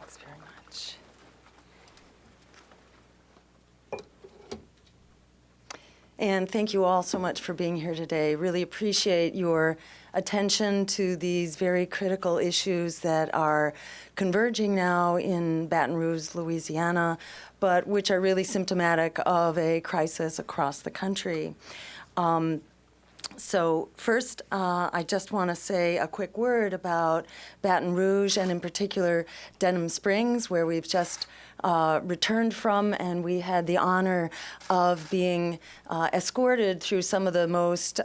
Thanks very much. And thank you all so much for being here today. Really appreciate your attention to these very critical issues that are converging now in Baton Rouge, Louisiana, but which are really symptomatic of a crisis across the country. So first, I just want to say a quick word about Baton Rouge, and in particular Denham Springs, where we've just returned from, and we had the honor of being escorted through some of the most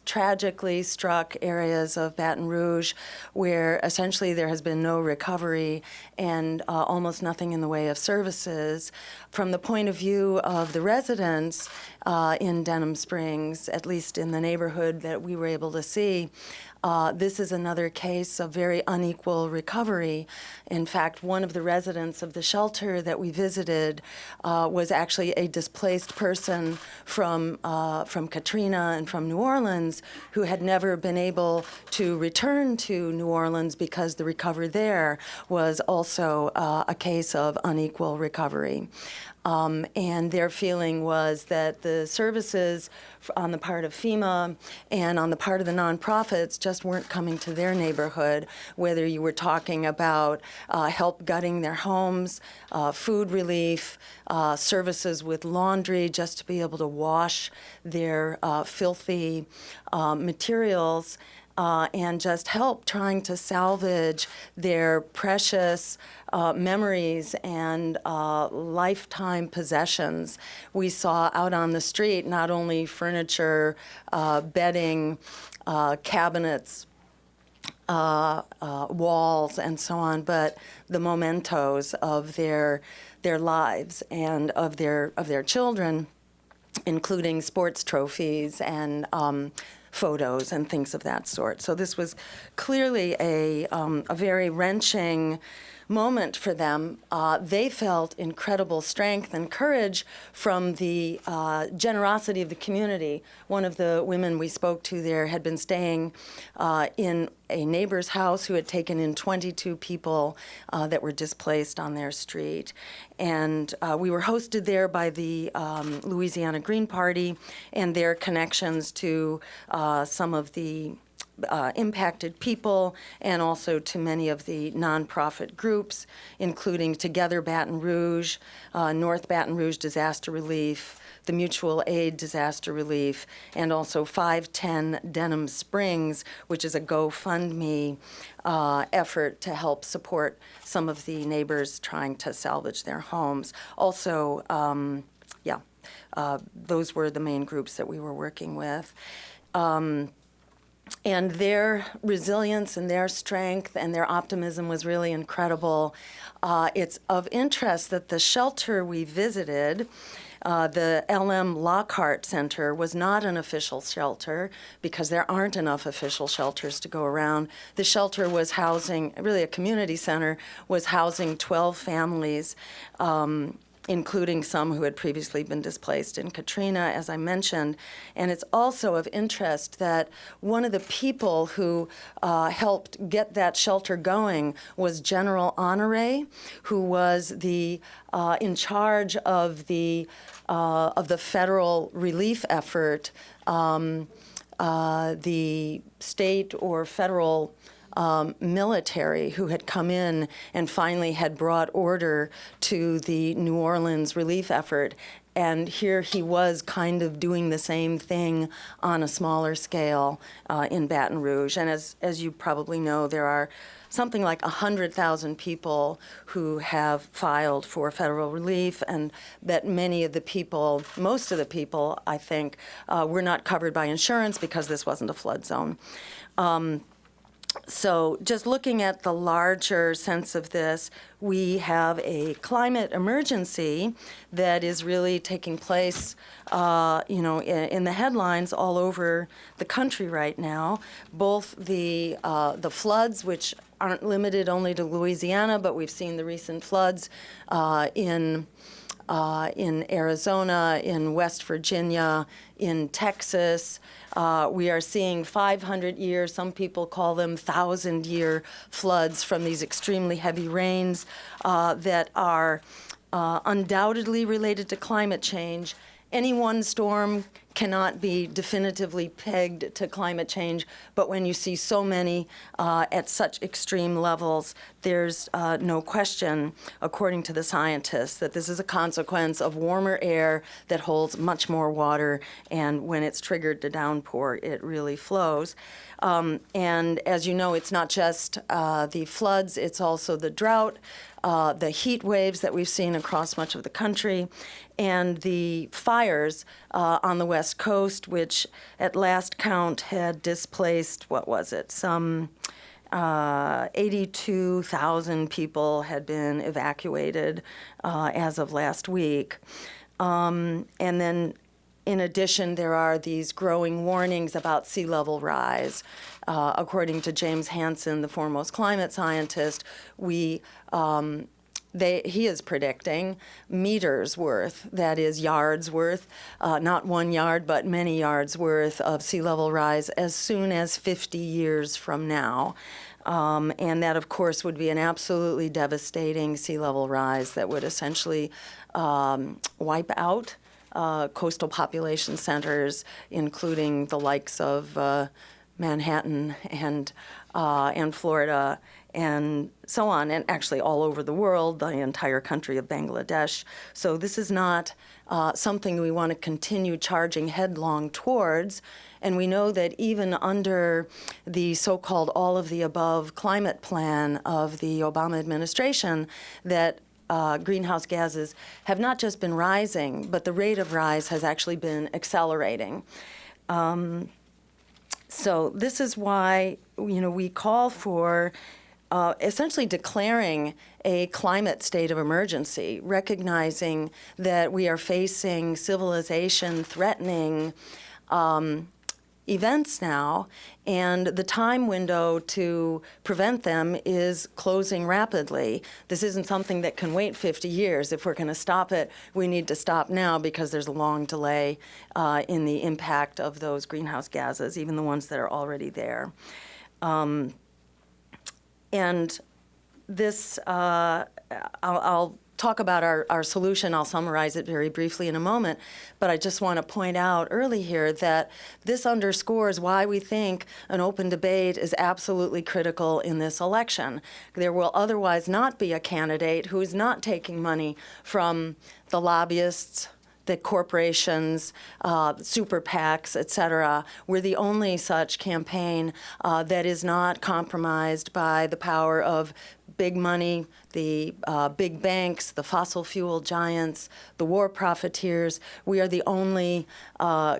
tragically struck areas of Baton Rouge, where essentially there has been no recovery and almost nothing in the way of services. From the point of view of the residents in Denham Springs, at least in the neighborhood that we were able to see, this is another case of very unequal recovery. In fact, one of the residents of the shelter that we visited was actually a displaced person from Katrina and from New Orleans, who had never been able to return to New Orleans because the recovery there was also a case of unequal recovery. And their feeling was that the services on the part of FEMA and on the part of the nonprofits just weren't coming to their neighborhood, whether you were talking about help gutting their homes, food relief, services with laundry just to be able to wash their filthy materials, and just help trying to salvage their precious memories and lifetime possessions. We saw out on the street not only furniture, bedding, cabinets, walls, and so on, but the mementos of their lives and of their children, including sports trophies and photos and things of that sort. So this was clearly a very wrenching moment for them. They felt incredible strength and courage from the generosity of the community. One of the women we spoke to there had been staying in a neighbor's house who had taken in 22 people that were displaced on their street. And we were hosted there by the Louisiana Green Party and their connections to some of the impacted people, and also to many of the nonprofit groups, including Together Baton Rouge, North Baton Rouge Disaster Relief, the Mutual Aid Disaster Relief, and also 510 Denham Springs, which is a GoFundMe effort to help support some of the neighbors trying to salvage their homes. Also, those were the main groups that we were working with. And their resilience and their strength and their optimism was really incredible. It's of interest that the shelter we visited, the LM Lockhart Center, was not an official shelter because there aren't enough official shelters to go around. The shelter was housing, really a community center, was housing 12 families, including some who had previously been displaced in Katrina, as I mentioned. And it's also of interest that one of the people who helped get that shelter going was General Honore, who was the in charge of the federal relief effort, the state or federal military who had come in and finally had brought order to the New Orleans relief effort. And here he was kind of doing the same thing on a smaller scale in Baton Rouge. And as you probably know, there are something like 100,000 people who have filed for federal relief, and that many of the people, most of the people, I think, were not covered by insurance because this wasn't a flood zone. So just looking at the larger sense of this, we have a climate emergency that is really taking place, in the headlines all over the country right now. Both the floods, which aren't limited only to Louisiana, but we've seen the recent floods in in Arizona, in West Virginia, in Texas. We are seeing 500-year, some people call them 1,000-year floods from these extremely heavy rains that are undoubtedly related to climate change. Any one storm cannot be definitively pegged to climate change, but when you see so many at such extreme levels, there's no question, according to the scientists, that this is a consequence of warmer air that holds much more water, and when it's triggered to downpour, it really flows. And as you know, it's not just the floods, it's also the drought, the heat waves that we've seen across much of the country, and the fires on the West Coast, which at last count had displaced, what was it, some 82,000 people had been evacuated as of last week. And then in addition, there are these growing warnings about sea level rise. According to James Hansen, the foremost climate scientist, he is predicting meters worth, that is yards worth, not 1 yard, but many yards worth of sea level rise as soon as 50 years from now. And that, of course, would be an absolutely devastating sea level rise that would essentially wipe out coastal population centers, including the likes of Manhattan and Florida and so on, and actually all over the world, the entire country of Bangladesh. So this is not something we want to continue charging headlong towards. And we know that even under the so-called all-of-the-above climate plan of the Obama administration, that greenhouse gases have not just been rising, but the rate of rise has actually been accelerating. So this is why, we call for essentially declaring a climate state of emergency, recognizing that we are facing civilization-threatening events now, and the time window to prevent them is closing rapidly. This isn't something that can wait 50 years. If we're going to stop it, we need to stop now because there's a long delay in the impact of those greenhouse gases, even the ones that are already there. And this, I'll talk about our solution. I'll summarize it very briefly in a moment. But I just want to point out early here that this underscores why we think an open debate is absolutely critical in this election. There will otherwise not be a candidate who is not taking money from the lobbyists, the corporations, super PACs, et cetera. We're the only such campaign that is not compromised by the power of big money, the big banks, the fossil fuel giants, the war profiteers. We are the only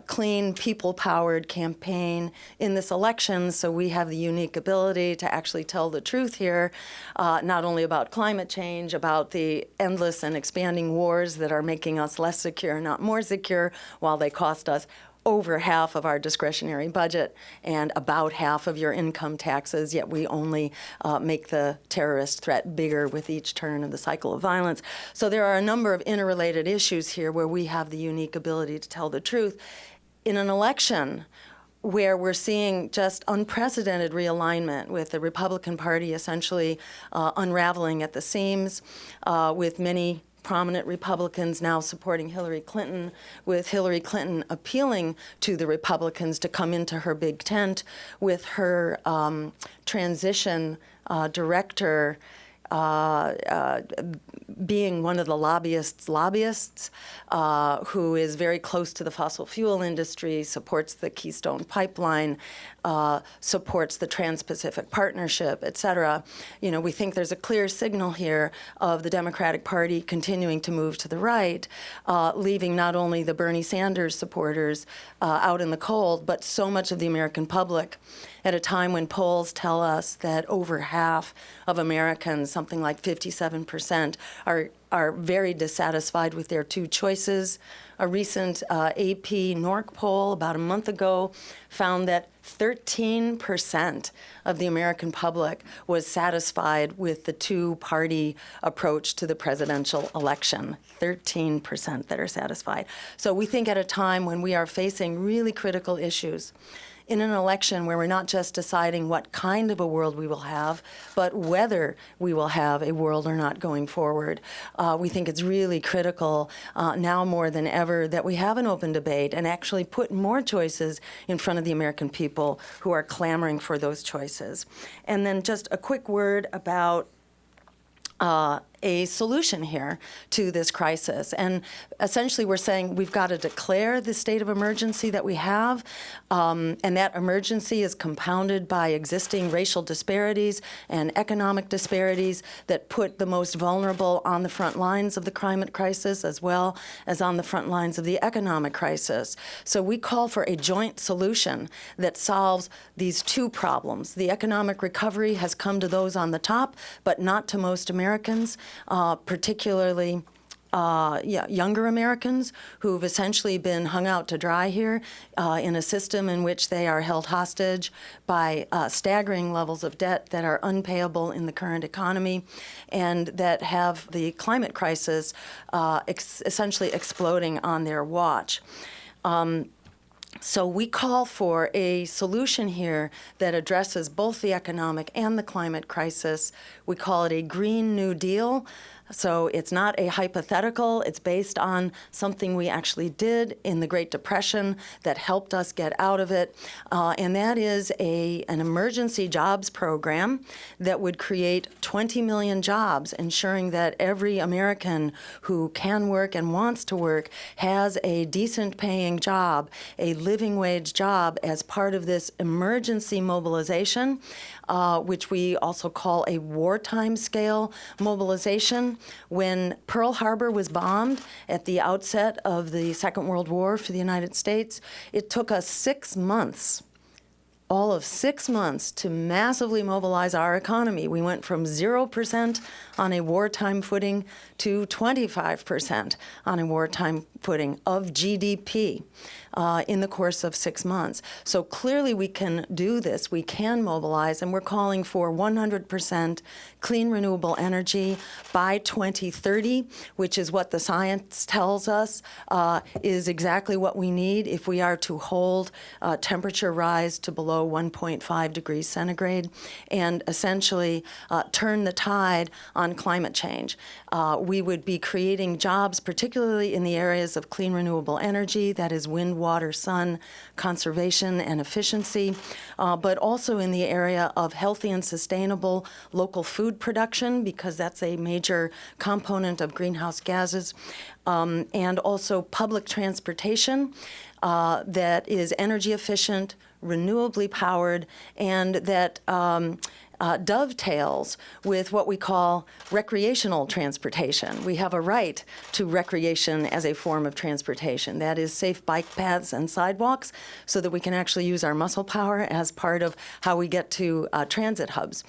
clean, people-powered campaign in this election, so we have the unique ability to actually tell the truth here, not only about climate change, about the endless and expanding wars that are making us less secure, not more secure, while they cost us over half of our discretionary budget and about half of your income taxes, yet we only make the terrorist threat bigger with each turn of the cycle of violence. So there are a number of interrelated issues here where we have the unique ability to tell the truth. In an election where we're seeing just unprecedented realignment with the Republican Party essentially unraveling at the seams, with many prominent Republicans now supporting Hillary Clinton, with Hillary Clinton appealing to the Republicans to come into her big tent, with her transition director being one of the lobbyists, who is very close to the fossil fuel industry, supports the Keystone Pipeline, supports the Trans-Pacific Partnership, et cetera. We think there's a clear signal here of the Democratic Party continuing to move to the right, leaving not only the Bernie Sanders supporters out in the cold, but so much of the American public. at a time when polls tell us that over half of Americans, something like 57%, are very dissatisfied with their two choices. A recent AP NORC poll about a month ago found that 13% of the American public was satisfied with the two-party approach to the presidential election. 13% that are satisfied. So we think at a time when we are facing really critical issues, in an election where we're not just deciding what kind of a world we will have, but whether we will have a world or not going forward, we think it's really critical now more than ever that we have an open debate and actually put more choices in front of the American people who are clamoring for those choices. And then just a quick word about a solution here to this crisis. And essentially we're saying we've got to declare the state of emergency that we have, and that emergency is compounded by existing racial disparities and economic disparities that put the most vulnerable on the front lines of the climate crisis as well as on the front lines of the economic crisis. So we call for a joint solution that solves these two problems. The economic recovery has come to those on the top, but not to most Americans. Particularly younger Americans who've essentially been hung out to dry here in a system in which they are held hostage by staggering levels of debt that are unpayable in the current economy and that have the climate crisis essentially exploding on their watch. So we call for a solution here that addresses both the economic and the climate crisis. We call it a Green New Deal. So it's not a hypothetical. It's based on something we actually did in the Great Depression that helped us get out of it. And that is an emergency jobs program that would create 20 million jobs, ensuring that every American who can work and wants to work has a decent paying job, a living wage job as part of this emergency mobilization, which we also call a wartime scale mobilization. When Pearl Harbor was bombed at the outset of the Second World War for the United States, it took us 6 months, all of 6 months, to massively mobilize our economy. We went from 0% on a wartime footing to 25% on a wartime footing of GDP in the course of 6 months. So clearly we can do this. We can mobilize, and we're calling for 100% clean renewable energy by 2030, which is what the science tells us is exactly what we need if we are to hold temperature rise to below 1.5 degrees centigrade and essentially turn the tide on climate change. We would be creating jobs, particularly in the areas of clean renewable energy, that is wind, water, sun, conservation, and efficiency, but also in the area of healthy and sustainable local food production, because that's a major component of greenhouse gases, and also public transportation that is energy efficient, renewably powered, and that dovetails with what we call recreational transportation. We have a right to recreation as a form of transportation. That is safe bike paths and sidewalks so that we can actually use our muscle power as part of how we get to transit hubs.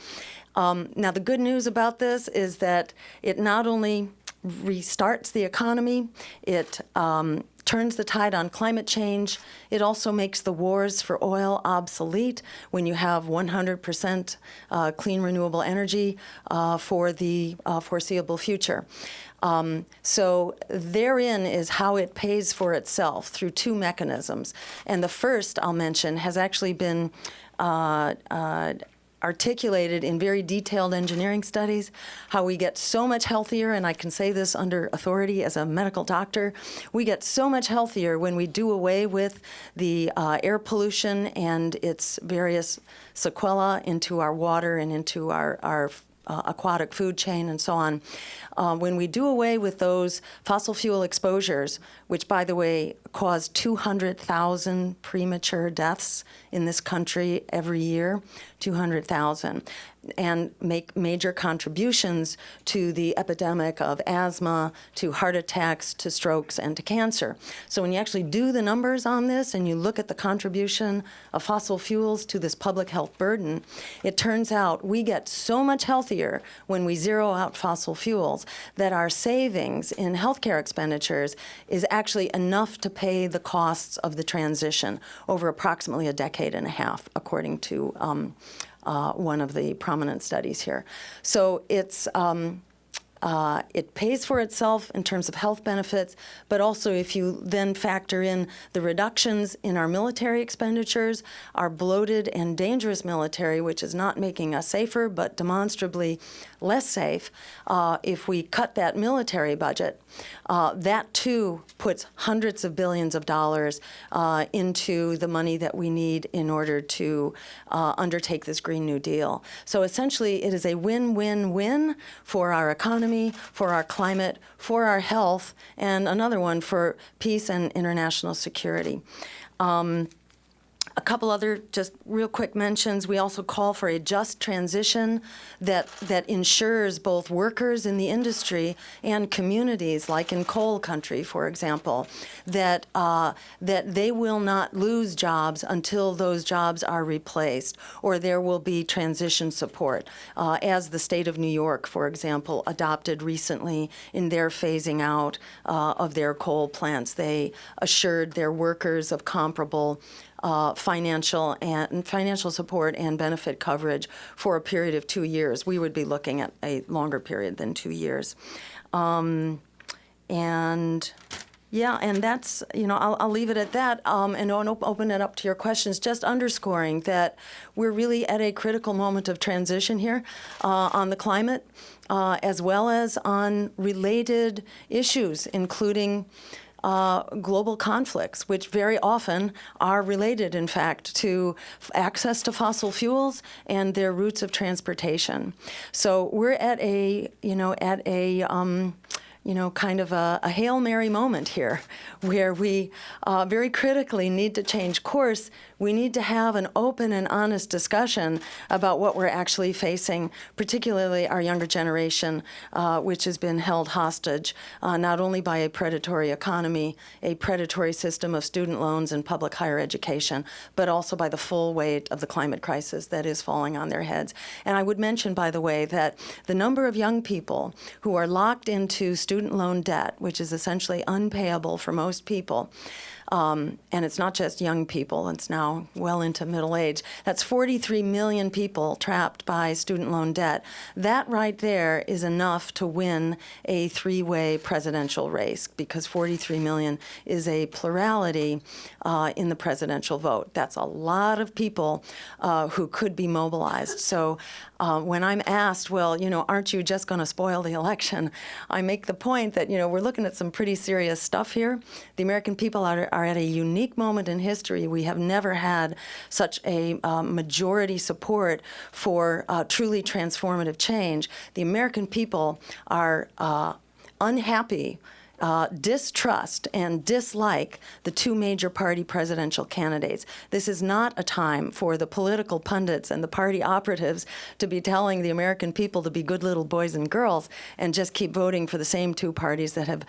Now, the good news about this is that it not only restarts the economy, it turns the tide on climate change. It also makes the wars for oil obsolete when you have 100% clean renewable energy for the foreseeable future. So therein is how it pays for itself through two mechanisms. And the first I'll mention has actually been articulated in very detailed engineering studies, how we get so much healthier, and I can say this under authority as a medical doctor, we get so much healthier when we do away with the air pollution and its various sequelae into our water and into our aquatic food chain and so on. When we do away with those fossil fuel exposures, which, by the way, cause 200,000 premature deaths in this country every year, 200,000, and make major contributions to the epidemic of asthma, to heart attacks, to strokes, and to cancer. So when you actually do the numbers on this and you look at the contribution of fossil fuels to this public health burden, it turns out we get so much healthier when we zero out fossil fuels that our savings in healthcare expenditures is actually enough to pay the costs of the transition over approximately a decade and a half, according to one of the prominent studies here. So it pays for itself in terms of health benefits, but also if you then factor in the reductions in our military expenditures, our bloated and dangerous military, which is not making us safer, but demonstrably less safe, if we cut that military budget, that too puts hundreds of billions of dollars into the money that we need in order to undertake this Green New Deal. So essentially, it is a win-win-win for our economy, for our climate, for our health, and another one for peace and international security. A couple other just real quick mentions. We also call for a just transition that ensures both workers in the industry and communities, like in coal country, for example, that they will not lose jobs until those jobs are replaced, or there will be transition support, as the state of New York, for example, adopted recently in their phasing out of their coal plants. They assured their workers of comparable financial support and benefit coverage for a period of 2 years. We would be looking at a longer period than 2 years. And that's, I'll leave it at that and open it up to your questions, just underscoring that we're really at a critical moment of transition here on the climate, as well as on related issues, including global conflicts, which very often are related, in fact, to access to fossil fuels and their routes of transportation. So we're at kind of a Hail Mary moment here, where we very critically need to change course. We need to have an open and honest discussion about what we're actually facing, particularly our younger generation, which has been held hostage not only by a predatory economy, a predatory system of student loans and public higher education, but also by the full weight of the climate crisis that is falling on their heads. And I would mention, by the way, that the number of young people who are locked into student loan debt, which is essentially unpayable for most people, and it's not just young people, it's now well into middle age. That's 43 million people trapped by student loan debt. That right there is enough to win a three-way presidential race, because 43 million is a plurality in the presidential vote. That's a lot of people who could be mobilized. So when I'm asked, well, aren't you just going to spoil the election? I make the point that, we're looking at some pretty serious stuff here. The American people are at a unique moment in history. We have never had such a majority support for truly transformative change. The American people are unhappy, distrust and dislike the two major party presidential candidates. This is not a time for the political pundits and the party operatives to be telling the American people to be good little boys and girls and just keep voting for the same two parties that have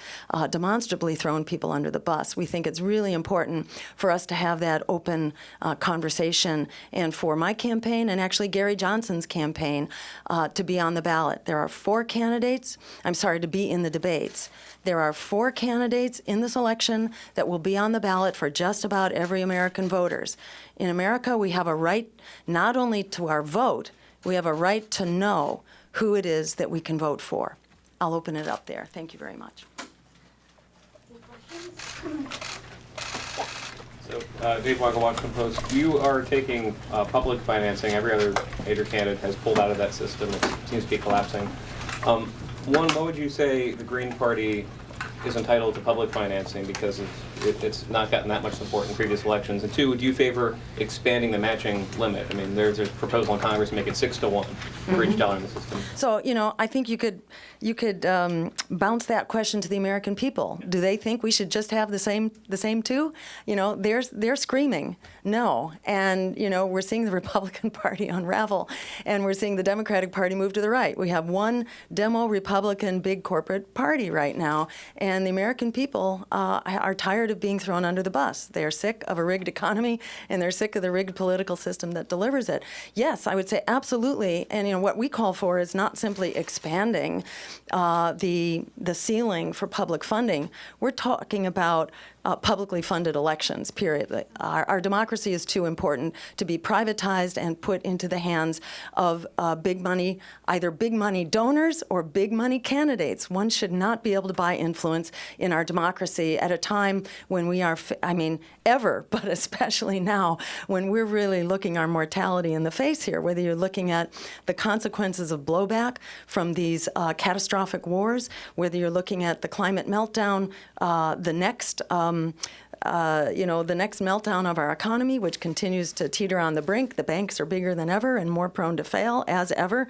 demonstrably thrown people under the bus. We think it's really important for us to have that open conversation, and for my campaign and actually Gary Johnson's campaign to be on the ballot. There are to be in the debates. There are 4 candidates in this election that will be on the ballot for just about every American voters. In America, we have a right not only to our vote, we have a right to know who it is that we can vote for. I'll open it up there. Thank you very much. So, Dave Weigel, Washington Post. You are taking public financing. Every other major candidate has pulled out of that system. It seems to be collapsing. One, what would you say the Green Party is entitled to public financing because of it's not gotten that much support in previous elections? And two, do you favor expanding the matching limit? I mean, there's a proposal in Congress to make it 6-to-1 for each dollar in the system. So, I think you could bounce that question to the American people. Do they think we should just have the same two? They're screaming no, and we're seeing the Republican Party unravel, and we're seeing the Democratic Party move to the right. We have one demo Republican big corporate party right now, and the American people are tired of being thrown under the bus. They're sick of a rigged economy, and they're sick of the rigged political system that delivers it. Yes, I would say absolutely, and what we call for is not simply expanding the ceiling for public funding. We're talking about publicly funded elections, period. Our democracy is too important to be privatized and put into the hands of big money, either big money donors or big money candidates. One should not be able to buy influence in our democracy at a time when we are, ever, but especially now, when we're really looking our mortality in the face here, whether you're looking at the consequences of blowback from these catastrophic wars, whether you're looking at the climate meltdown, the next meltdown of our economy, which continues to teeter on the brink. The banks are bigger than ever and more prone to fail as ever.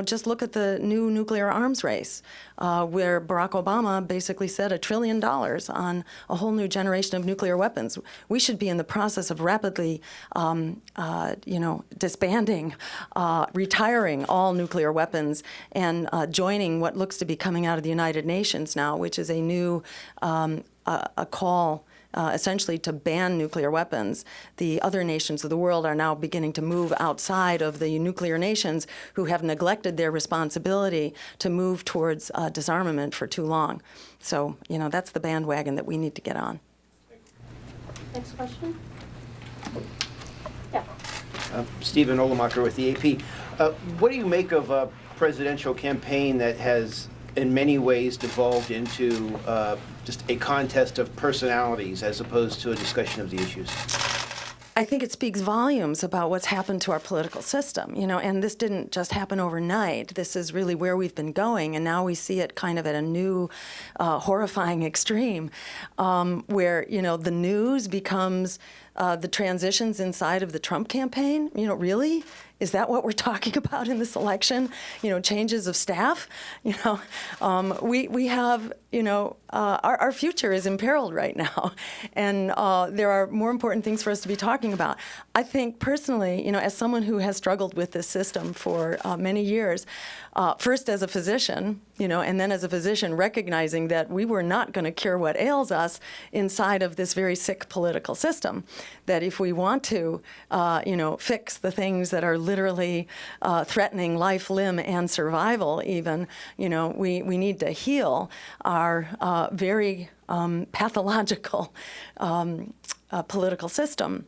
Just look at the new nuclear arms race, where Barack Obama basically said $1 trillion on a whole new generation of nuclear weapons. We should be in the process of rapidly, disbanding, retiring all nuclear weapons and joining what looks to be coming out of the United Nations now, which is a new a call essentially to ban nuclear weapons. The other nations of the world are now beginning to move outside of the nuclear nations who have neglected their responsibility to move towards disarmament for too long. So, that's the bandwagon that we need to get on. Next question? Yeah. Stephen Olemacher with the AP. What do you make of a presidential campaign that has in many ways devolved into just a contest of personalities as opposed to a discussion of the issues? I think it speaks volumes about what's happened to our political system, and this didn't just happen overnight. This is really where we've been going, and now we see it kind of at a new, horrifying extreme, where, the news becomes the transitions inside of the Trump campaign. Really? Is that what we're talking about in this election? Changes of staff? We have, our future is imperiled right now. And there are more important things for us to be talking about. I think personally, as someone who has struggled with this system for many years, first as a physician, and then as a physician recognizing that we were not going to cure what ails us inside of this very sick political system, that if we want to, fix the things that are literally threatening life, limb, and survival even, we need to heal our very pathological political system.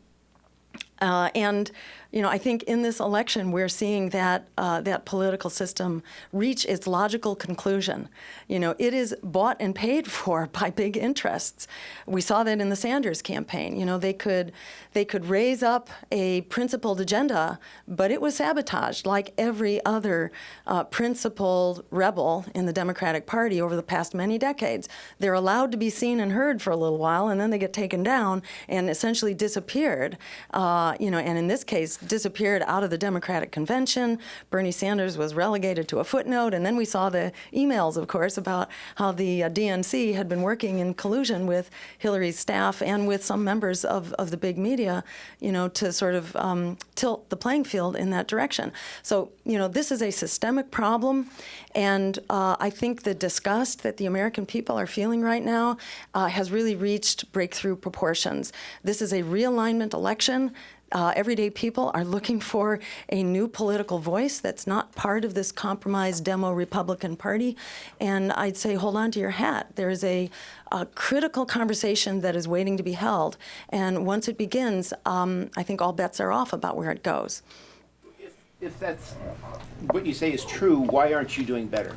I think in this election we're seeing that that political system reach its logical conclusion. It is bought and paid for by big interests. We saw that in the Sanders campaign. They could raise up a principled agenda, but it was sabotaged like every other principled rebel in the Democratic Party over the past many decades. They're allowed to be seen and heard for a little while, and then they get taken down and essentially disappeared. And in this case, disappeared out of the Democratic convention. Bernie Sanders was relegated to a footnote, and then we saw the emails, of course, about how the DNC had been working in collusion with Hillary's staff and with some members of the big media, to sort of tilt the playing field in that direction. So, this is a systemic problem, and I think the disgust that the American people are feeling right now has really reached breakthrough proportions. This is a realignment election. Everyday people are looking for a new political voice that's not part of this compromised demo Republican Party. And I'd say hold on to your hat. There is a critical conversation that is waiting to be held. And once it begins, I think all bets are off about where it goes. If that's what you say is true, why aren't you doing better?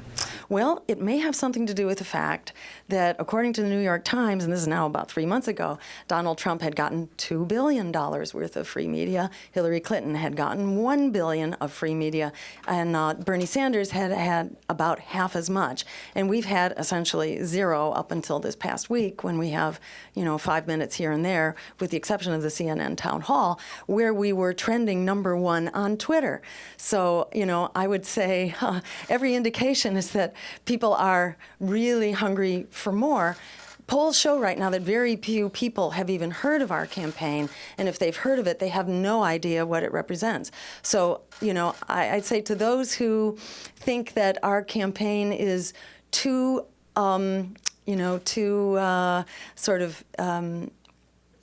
Well, it may have something to do with the fact that, according to the New York Times, and this is now about 3 months ago, Donald Trump had gotten $2 billion worth of free media. Hillary Clinton had gotten $1 billion of free media, and Bernie Sanders had about half as much. And we've had essentially zero up until this past week, when we have, 5 minutes here and there, with the exception of the CNN town hall, where we were trending #1 on Twitter. So, I would say every indication is that people are really hungry for more. Polls show right now that very few people have even heard of our campaign, and if they've heard of it, they have no idea what it represents. So, I'd say to those who think that our campaign is too,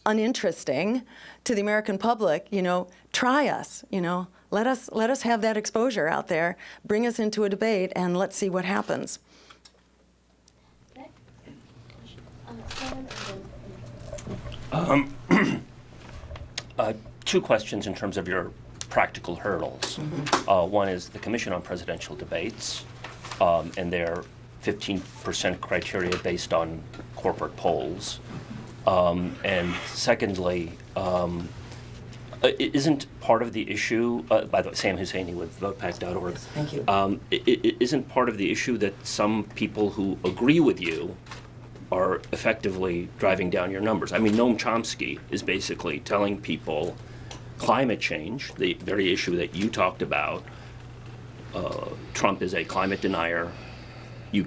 uninteresting to the American public, try us, Let us have that exposure out there, bring us into a debate, and let's see what happens. Okay. Stein, and then- Two questions in terms of your practical hurdles. One is the Commission on Presidential Debates and their 15% criteria based on corporate polls. And secondly, isn't part of the issue, by the way, Sam Husseini with votepack.org. Thank you. Isn't part of the issue that some people who agree with you are effectively driving down your numbers? I mean, Noam Chomsky is basically telling people climate change, the very issue that you talked about, Trump is a climate denier. You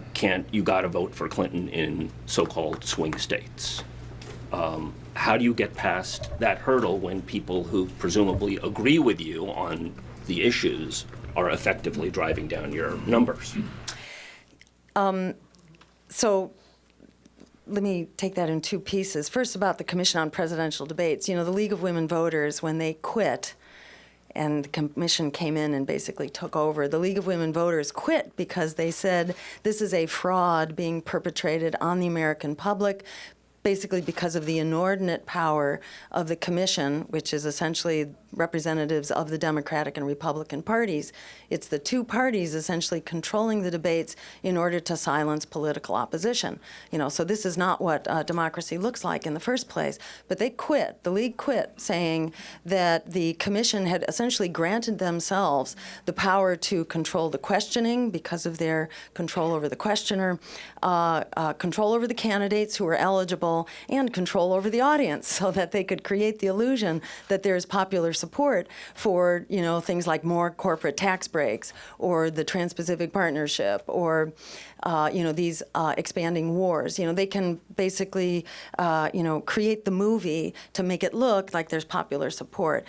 got to vote for Clinton in so-called swing states. How do you get past that hurdle when people who presumably agree with you on the issues are effectively driving down your numbers? So let me take that in two pieces. First, about the Commission on Presidential Debates. The League of Women Voters, when they quit, and the commission came in and basically took over, the League of Women Voters quit because they said this is a fraud being perpetrated on the American public, basically because of the inordinate power of the commission, which is essentially representatives of the Democratic and Republican parties. It's the two parties essentially controlling the debates in order to silence political opposition. So this is not what democracy looks like in the first place. But they quit. The League quit, saying that the commission had essentially granted themselves the power to control the questioning because of their control over the questioner, control over the candidates who were eligible, and control over the audience, so that they could create the illusion that there's popular support for, things like more corporate tax breaks, or the Trans-Pacific Partnership, or, these expanding wars. They can basically, create the movie to make it look like there's popular support.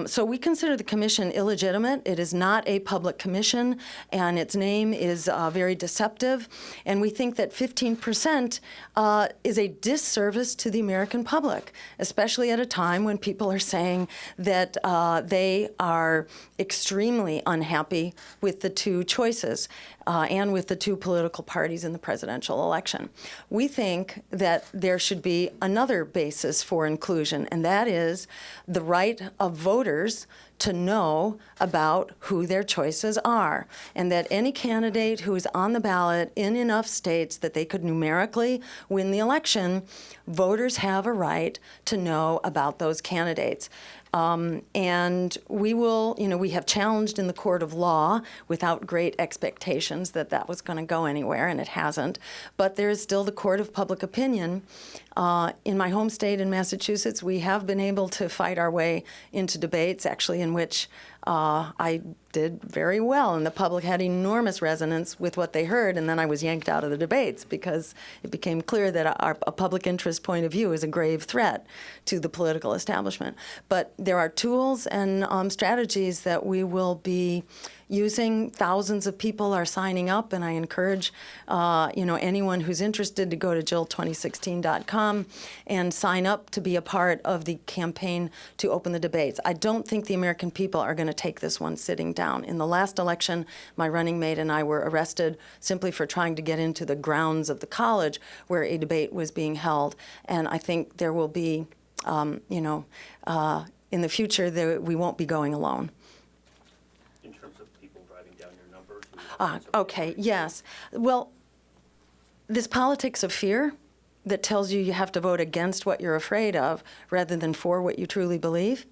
So we consider the commission illegitimate. It is not a public commission, and its name is very deceptive. And we think that 15% is a disservice to the American public, especially at a time when people are saying that they are extremely unhappy with the two choices and with the two political parties in the presidential election. We think that there should be another basis for inclusion, and that is the right of voters to know about who their choices are, and that any candidate who is on the ballot in enough states that they could numerically win the election, voters have a right to know about those candidates. And we will, we have challenged in the court of law without great expectations that that was going to go anywhere, and it hasn't. But there is still the court of public opinion. In my home state in Massachusetts, we have been able to fight our way into debates, actually, in which I did very well, and the public had enormous resonance with what they heard, and then I was yanked out of the debates because it became clear that a public interest point of view is a grave threat to the political establishment. But there are tools and strategies that we will be using. Thousands of people are signing up, and I encourage anyone who's interested to go to jill2016.com and sign up to be a part of the campaign to open the debates. I don't think the American people are going to take this one sitting down. In the last election, my running mate and I were arrested simply for trying to get into the grounds of the college where a debate was being held, and I think there will be, in the future, we won't be going alone. Okay, yes. Well, this politics of fear that tells you have to vote against what you're afraid of rather than for what you truly believe.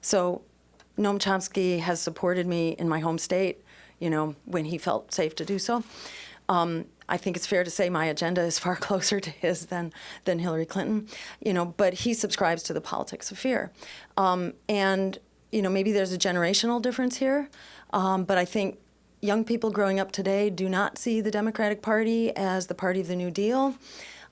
So Noam Chomsky has supported me in my home state, when he felt safe to do so. I think it's fair to say my agenda is far closer to his than Hillary Clinton, but he subscribes to the politics of fear. And, maybe there's a generational difference here, but I think young people growing up today do not see the Democratic Party as the party of the New Deal.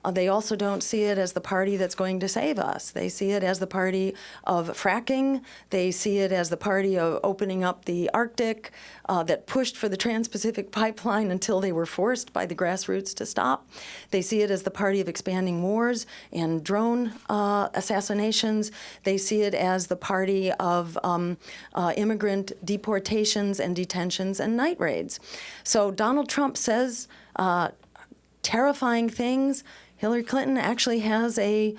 They also don't see it as the party that's going to save us. They see it as the party of fracking. They see it as the party of opening up the Arctic, that pushed for the Trans-Pacific Pipeline until they were forced by the grassroots to stop. They see it as the party of expanding wars and drone assassinations. They see it as the party of immigrant deportations and detentions and night raids. So Donald Trump says terrifying things. Hillary Clinton actually has a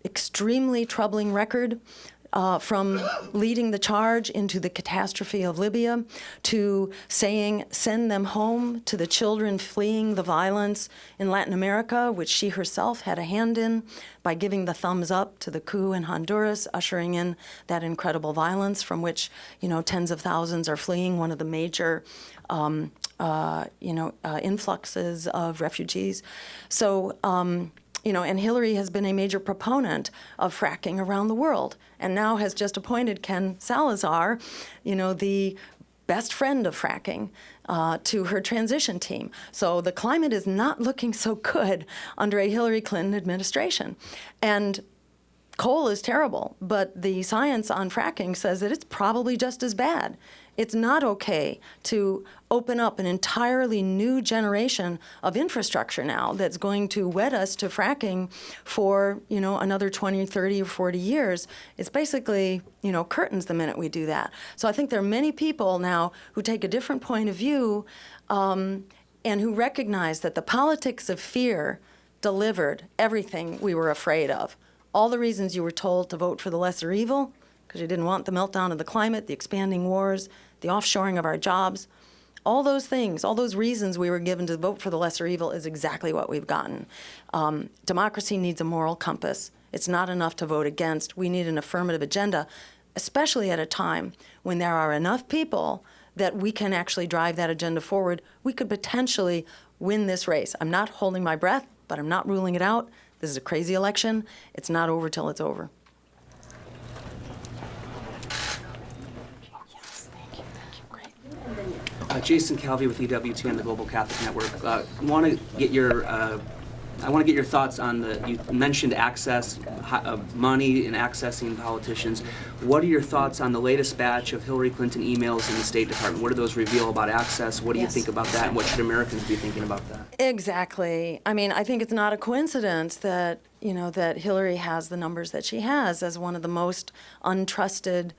extremely troubling record, from leading the charge into the catastrophe of Libya to saying send them home to the children fleeing the violence in Latin America, which she herself had a hand in by giving the thumbs up to the coup in Honduras, ushering in that incredible violence from which, tens of thousands are fleeing, one of the major influxes of refugees. So, and Hillary has been a major proponent of fracking around the world, and now has just appointed Ken Salazar, the best friend of fracking, to her transition team. So the climate is not looking so good under a Hillary Clinton administration. And coal is terrible, but the science on fracking says that it's probably just as bad. It's not okay to open up an entirely new generation of infrastructure now that's going to wed us to fracking for, another 20, 30, or 40 years. It's basically, curtains the minute we do that. So I think there are many people now who take a different point of view, and who recognize that the politics of fear delivered everything we were afraid of. All the reasons you were told to vote for the lesser evil, because you didn't want the meltdown of the climate, the expanding wars, the offshoring of our jobs, all those things, all those reasons we were given to vote for the lesser evil is exactly what we've gotten. Democracy needs a moral compass. It's not enough to vote against. We need an affirmative agenda, especially at a time when there are enough people that we can actually drive that agenda forward. We could potentially win this race. I'm not holding my breath, but I'm not ruling it out. This is a crazy election. It's not over till it's over. Jason Calvi with EWTN, the Global Catholic Network. I want to get your thoughts on you mentioned access, money and accessing politicians. What are your thoughts on the latest batch of Hillary Clinton emails in the State Department? What do those reveal about access? What do you think about that, and what should Americans be thinking about that? Exactly. I mean, I think it's not a coincidence that, that Hillary has the numbers that she has as one of the most untrusted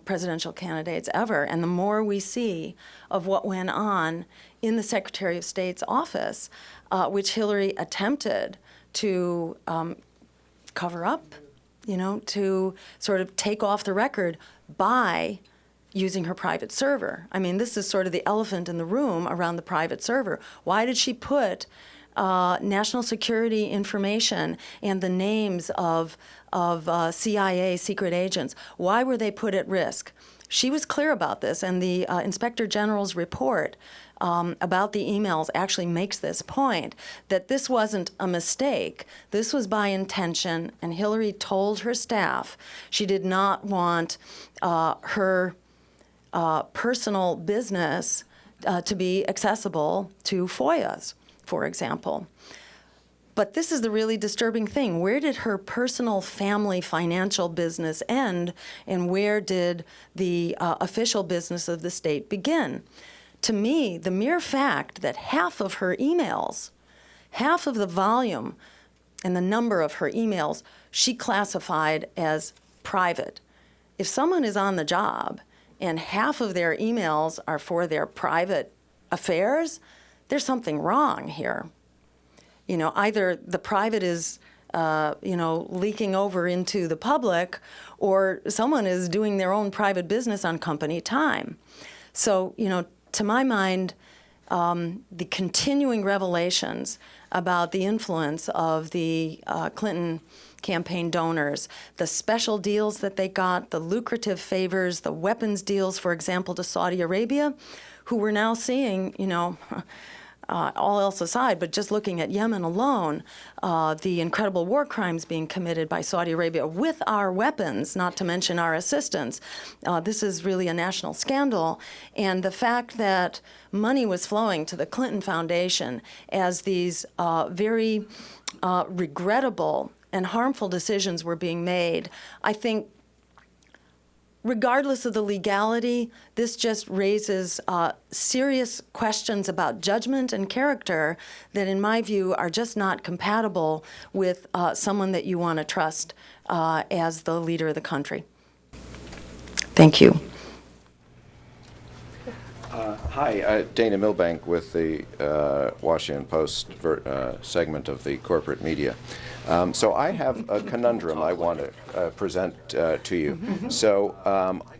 presidential candidates ever. And the more we see of what went on in the Secretary of State's office, which Hillary attempted to cover up, to sort of take off the record by using her private server. I mean, this is sort of the elephant in the room around the private server. Why did she put national security information and the names of CIA secret agents? Why were they put at risk? She was clear about this, and the Inspector General's report about the emails actually makes this point, that this wasn't a mistake. This was by intention, and Hillary told her staff she did not want her personal business to be accessible to FOIAs, for example. But this is the really disturbing thing. Where did her personal family financial business end, and where did the official business of the state begin? To me, the mere fact that half of her emails, half of the volume and the number of her emails, she classified as private. If someone is on the job and half of their emails are for their private affairs, there's something wrong here. Either the private is, leaking over into the public, or someone is doing their own private business on company time. So, to my mind, the continuing revelations about the influence of the Clinton campaign donors, the special deals that they got, the lucrative favors, the weapons deals, for example, to Saudi Arabia, who we're now seeing, all else aside, but just looking at Yemen alone, the incredible war crimes being committed by Saudi Arabia with our weapons, not to mention our assistance. This is really a national scandal. And the fact that money was flowing to the Clinton Foundation as these very regrettable and harmful decisions were being made, I think regardless of the legality, this just raises serious questions about judgment and character that, in my view, are just not compatible with someone that you want to trust as the leader of the country. Thank you. Hi, Dana Milbank with the Washington Post segment of the corporate media. So I have a conundrum I want to present to you. So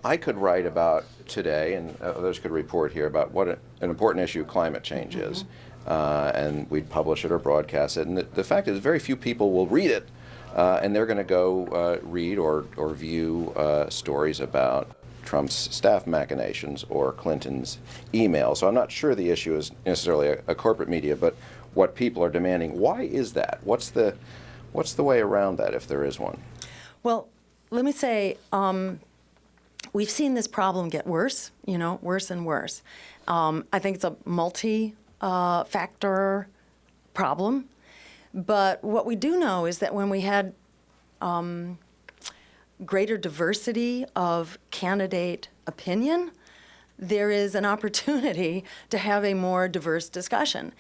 I could write about today, and others could report here, about what an important issue climate change is, and we'd publish it or broadcast it. And the fact is very few people will read it, and they're going to go read or view stories about Trump's staff machinations or Clinton's email. So I'm not sure the issue is necessarily a corporate media, but what people are demanding. Why is that? What's the way around that, if there is one? Well, let me say, we've seen this problem get worse, worse and worse. I think it's a multi-factor problem. But what we do know is that when we had greater diversity of candidate opinion, there is an opportunity to have a more diverse discussion.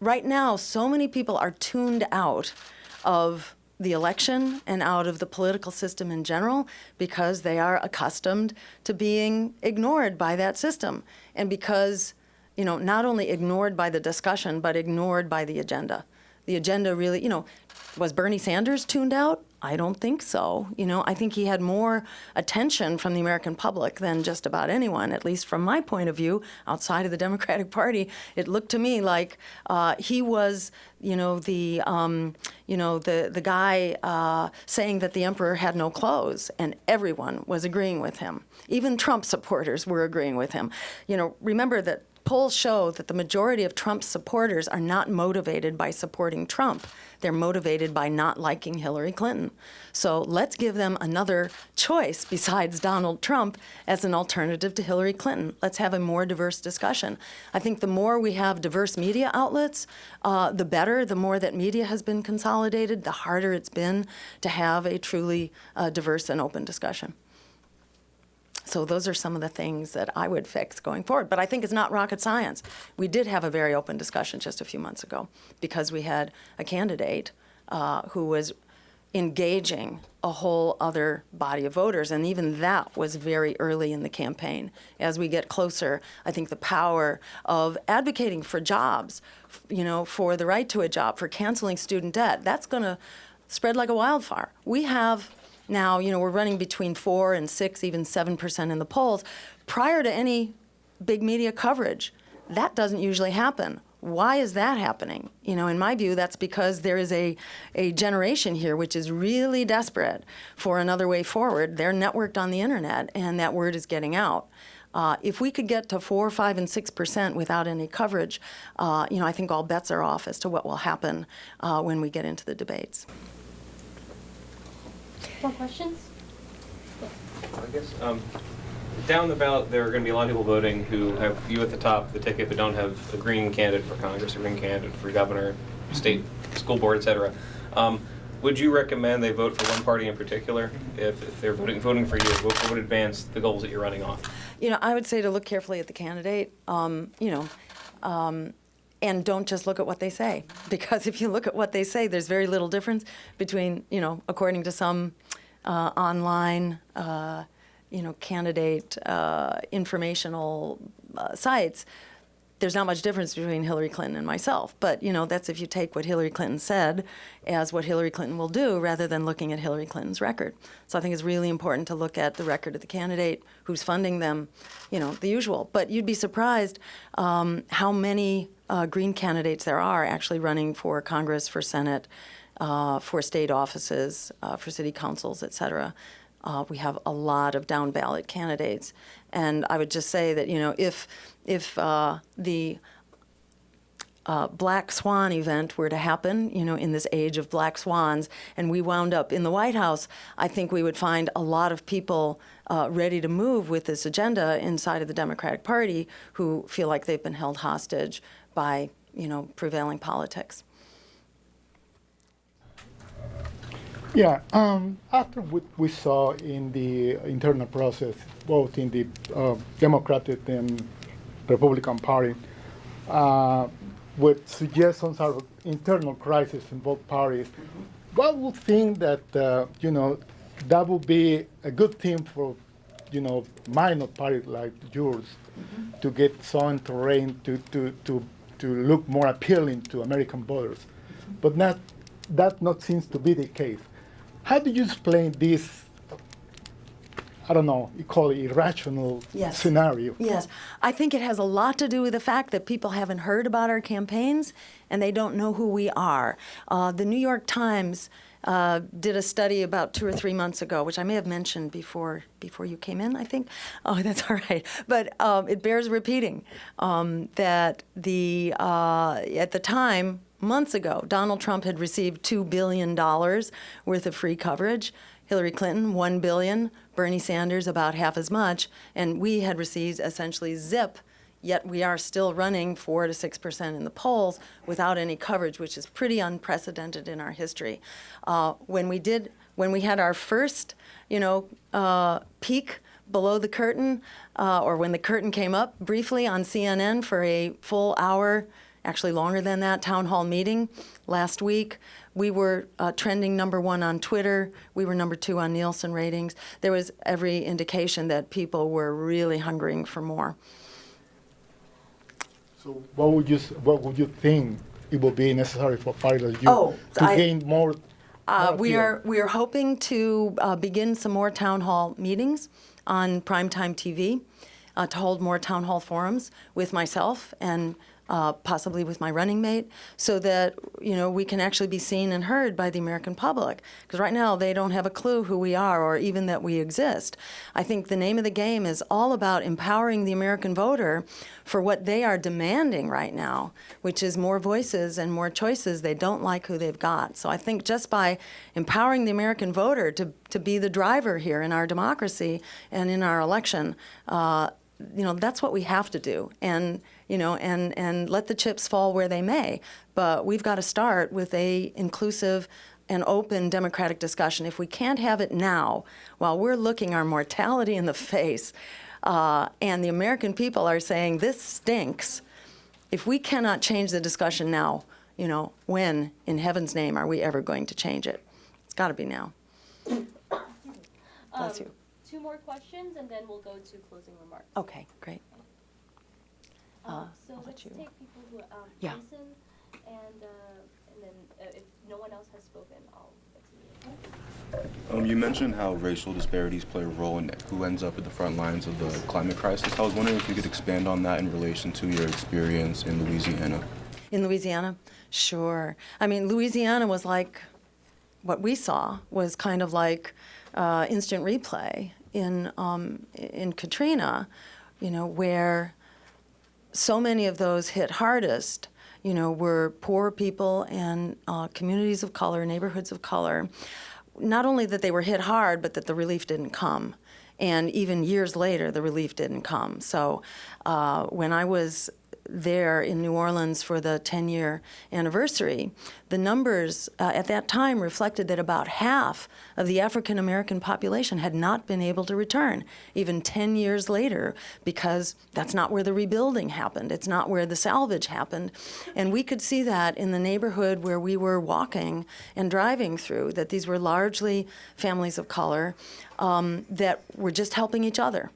Right now, so many people are tuned out of the election and out of the political system in general because they are accustomed to being ignored by that system, and because, not only ignored by the discussion, but ignored by the agenda. The agenda really, was Bernie Sanders tuned out? I don't think so. I think he had more attention from the American public than just about anyone, at least from my point of view, outside of the Democratic Party. It looked to me like he was, the guy saying that the emperor had no clothes, and everyone was agreeing with him. Even Trump supporters were agreeing with him. Remember that polls show that the majority of Trump's supporters are not motivated by supporting Trump. They're motivated by not liking Hillary Clinton. So let's give them another choice besides Donald Trump as an alternative to Hillary Clinton. Let's have a more diverse discussion. I think the more we have diverse media outlets, the better. The more that media has been consolidated, the harder it's been to have a truly diverse and open discussion. So those are some of the things that I would fix going forward. But I think it's not rocket science. We did have a very open discussion just a few months ago because we had a candidate who was engaging a whole other body of voters. And even that was very early in the campaign. As we get closer, I think the power of advocating for jobs, for the right to a job, for canceling student debt, that's going to spread like a wildfire. We have now, we're running between 4 and 6, even 7% in the polls. Prior to any big media coverage, that doesn't usually happen. Why is that happening? In my view, that's because there is a generation here which is really desperate for another way forward. They're networked on the internet, and that word is getting out. If we could get to 4, 5, and 6% without any coverage, I think all bets are off as to what will happen when we get into the debates. More questions? I guess down the ballot, there are going to be a lot of people voting who have you at the top of the ticket, but don't have a green candidate for Congress, a green candidate for governor, state, school board, et cetera. Would you recommend they vote for one party in particular if they're voting for you? What would advance the goals that you're running on? I would say to look carefully at the candidate, and don't just look at what they say. Because if you look at what they say, there's very little difference between, according to some online, candidate informational sites, there's not much difference between Hillary Clinton and myself. But, that's if you take what Hillary Clinton said as what Hillary Clinton will do rather than looking at Hillary Clinton's record. So I think it's really important to look at the record of the candidate, who's funding them, the usual. But you'd be surprised how many Green candidates there are actually running for Congress, for Senate, for state offices, for city councils, et cetera. We have a lot of down ballot candidates. And I would just say that, if the Black Swan event were to happen, in this age of black swans, and we wound up in the White House, I think we would find a lot of people ready to move with this agenda inside of the Democratic Party who feel like they've been held hostage by, prevailing politics. Yeah, after what we saw in the internal process, both in the Democratic and Republican Party, with suggestions of internal crisis in both parties, one would think that, that would be a good thing for, minor parties like yours to get some terrain to look more appealing to American voters. But that not seems to be the case. How do you explain this, I don't know, you call it irrational scenario? Yes. I think it has a lot to do with the fact that people haven't heard about our campaigns and they don't know who we are. The New York Times did a study about 2 or 3 months ago, which I may have mentioned before you came in, I think. Oh, that's all right. But it bears repeating that at the time, months ago, Donald Trump had received $2 billion worth of free coverage. Hillary Clinton, $1 billion. Bernie Sanders, about half as much. And we had received essentially zip, yet we are still running 4 to 6% in the polls without any coverage, which is pretty unprecedented in our history. When we had our first, peak below the curtain, or when the curtain came up briefly on CNN for a full hour, actually longer than that, town hall meeting last week. We were trending #1 on Twitter. We were #2 on Nielsen ratings. There was every indication that people were really hungering for more. So what would you think it would be necessary for parties like you to gain more? We are hoping to begin some more town hall meetings on primetime TV, to hold more town hall forums with myself and possibly with my running mate, so that we can actually be seen and heard by the American public. Because right now they don't have a clue who we are or even that we exist. I think the name of the game is all about empowering the American voter for what they are demanding right now, which is more voices and more choices. They don't like who they've got. So I think just by empowering the American voter to be the driver here in our democracy and in our election, that's what we have to do. And and let the chips fall where they may. But we've got to start with a inclusive and open democratic discussion. If we can't have it now, while we're looking our mortality in the face, and the American people are saying, this stinks, if we cannot change the discussion now, when, in heaven's name, are we ever going to change it? It's got to be now. Bless you. 2 more questions, and then we'll go to closing remarks. Okay, great. So I'll let's let you- take people who Yeah. listen, and then if no one else has spoken, I'll get to you. You mentioned how racial disparities play a role in who ends up at the front lines of the climate crisis. I was wondering if you could expand on that in relation to your experience in Louisiana. In Louisiana? Sure. I mean, Louisiana was like, what we saw was kind of like instant replay in Katrina, where so many of those hit hardest, were poor people and communities of color, neighborhoods of color. Not only that they were hit hard, but that the relief didn't come. And even years later, the relief didn't come. So when I was there in New Orleans for the 10-year anniversary, the numbers at that time reflected that about half of the African American population had not been able to return, even 10 years later, because that's not where the rebuilding happened. It's not where the salvage happened. And we could see that in the neighborhood where we were walking and driving through, that these were largely families of color that were just helping each other.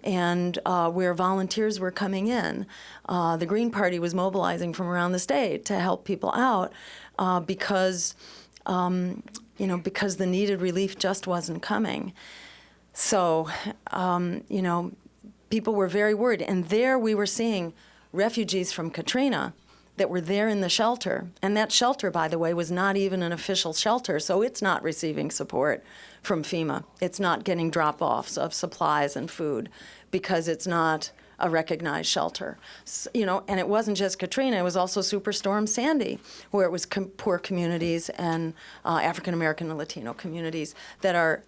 and where volunteers were coming in. The Green Party was mobilizing from around the state to help people out because the needed relief just wasn't coming. So, people were very worried. And there we were seeing refugees from Katrina that were there in the shelter. And that shelter, by the way, was not even an official shelter, so it's not receiving support from FEMA. It's not getting drop-offs of supplies and food because it's not a recognized shelter. And it wasn't just Katrina, it was also Superstorm Sandy, where it was poor communities and African American and Latino communities that are,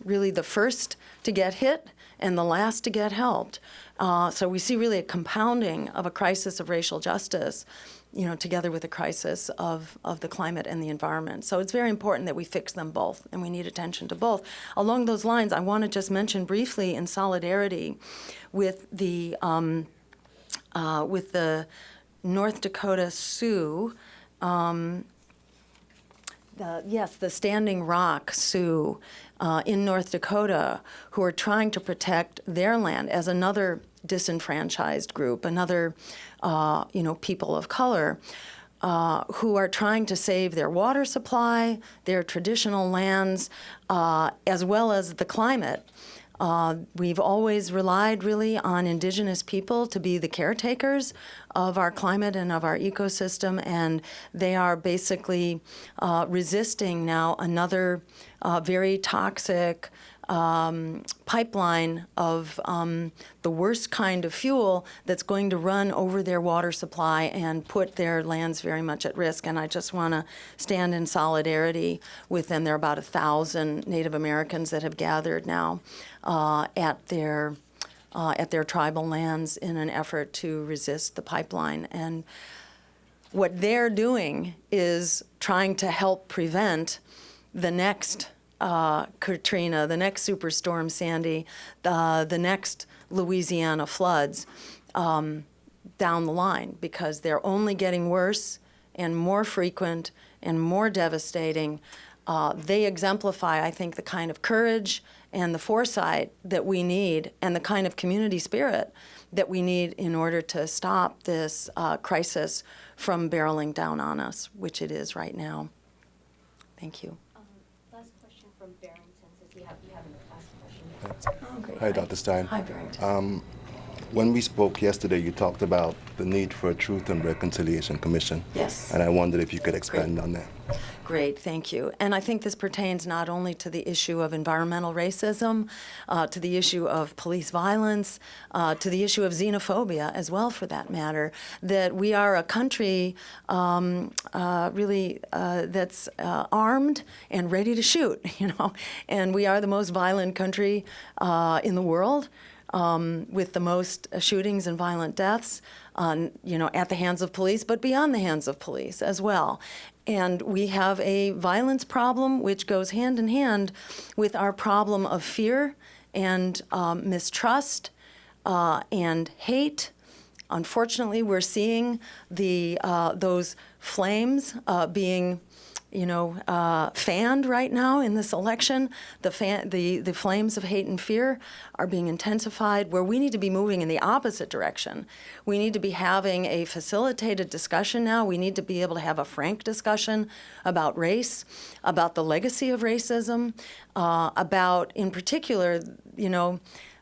really the first to get hit and the last to get helped. So we see really a compounding of a crisis of racial justice, together with a crisis of the climate and the environment. So it's very important that we fix them both, and we need attention to both. Along those lines, I want to just mention briefly, in solidarity with the North Dakota Sioux, the Standing Rock Sioux in North Dakota, who are trying to protect their land as another disenfranchised group, another, people of color, who are trying to save their water supply, their traditional lands, as well as the climate. We've always relied really on indigenous people to be the caretakers of our climate and of our ecosystem, and they are basically resisting now another very toxic pipeline of the worst kind of fuel that's going to run over their water supply and put their lands very much at risk. And I just want to stand in solidarity with them. There are about 1,000 Native Americans that have gathered now at their tribal lands in an effort to resist the pipeline. And what they're doing is trying to help prevent the next Katrina, the next Superstorm Sandy, the next Louisiana floods down the line, because they're only getting worse and more frequent and more devastating. They exemplify, I think, the kind of courage and the foresight that we need, and the kind of community spirit that we need in order to stop this crisis from barreling down on us, which it is right now. Thank you. Last question from Barrington, since you haven't asked a question yet. Okay, Hi, Dr. Stein. Hi, Barrington. When we spoke yesterday, you talked about the need for a Truth and Reconciliation Commission. Yes. And I wondered if you could expand on that. Great, thank you. And I think this pertains not only to the issue of environmental racism, to the issue of police violence, to the issue of xenophobia as well, for that matter, that we are a country that's armed and ready to shoot, and we are the most violent country in the world. With the most shootings and violent deaths, at the hands of police, but beyond the hands of police as well. And we have a violence problem which goes hand in hand with our problem of fear and mistrust and hate. Unfortunately, we're seeing those flames being fanned right now in this election. The flames of hate and fear are being intensified, where we need to be moving in the opposite direction. We need to be having a facilitated discussion now. We need to be able to have a frank discussion about race, about the legacy of racism, about, in particular,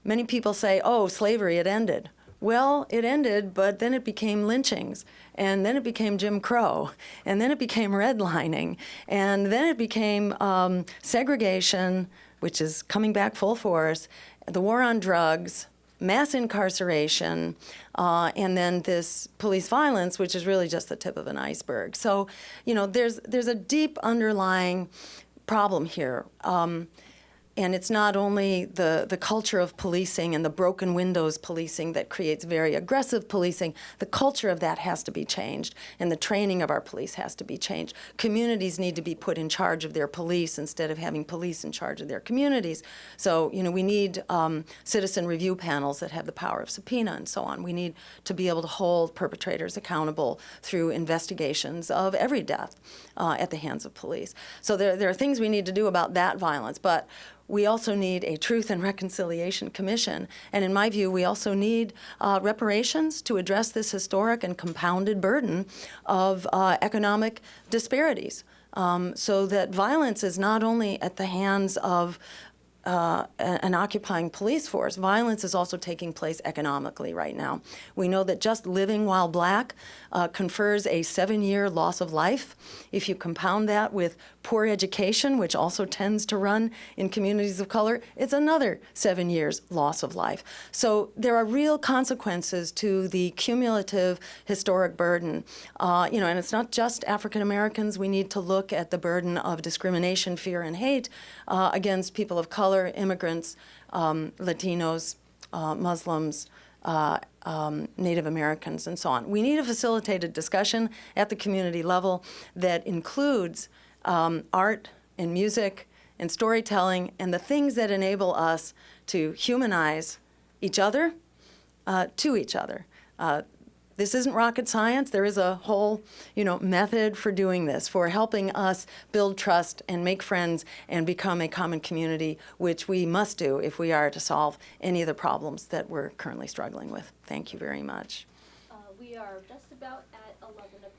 many people say, oh, slavery, it ended. Well, it ended, but then it became lynchings, and then it became Jim Crow, and then it became redlining, and then it became segregation, which is coming back full force, the war on drugs, mass incarceration, and then this police violence, which is really just the tip of an iceberg. So, there's a deep underlying problem here. And it's not only the culture of policing and the broken windows policing that creates very aggressive policing. The culture of that has to be changed, and the training of our police has to be changed. Communities need to be put in charge of their police instead of having police in charge of their communities. So, we need citizen review panels that have the power of subpoena and so on. We need to be able to hold perpetrators accountable through investigations of every death at the hands of police. So there are things we need to do about that violence, but we also need a Truth and Reconciliation Commission. And in my view, we also need reparations to address this historic and compounded burden of economic disparities, so that violence is not only at the hands of an occupying police force. Violence is also taking place economically right now. We know that just living while black confers a 7-year loss of life. If you compound that with poor education, which also tends to run in communities of color, it's another 7 years loss of life. So there are real consequences to the cumulative historic burden. And it's not just African Americans. We need to look at the burden of discrimination, fear, and hate against people of color, immigrants, Latinos, Muslims, Native Americans, and so on. We need a facilitated discussion at the community level that includes art and music and storytelling and the things that enable us to humanize each other to each other. This isn't rocket science. There is a whole, method for doing this, for helping us build trust and make friends and become a common community, which we must do if we are to solve any of the problems that we're currently struggling with. Thank you very much. We are just about at 11 o'clock.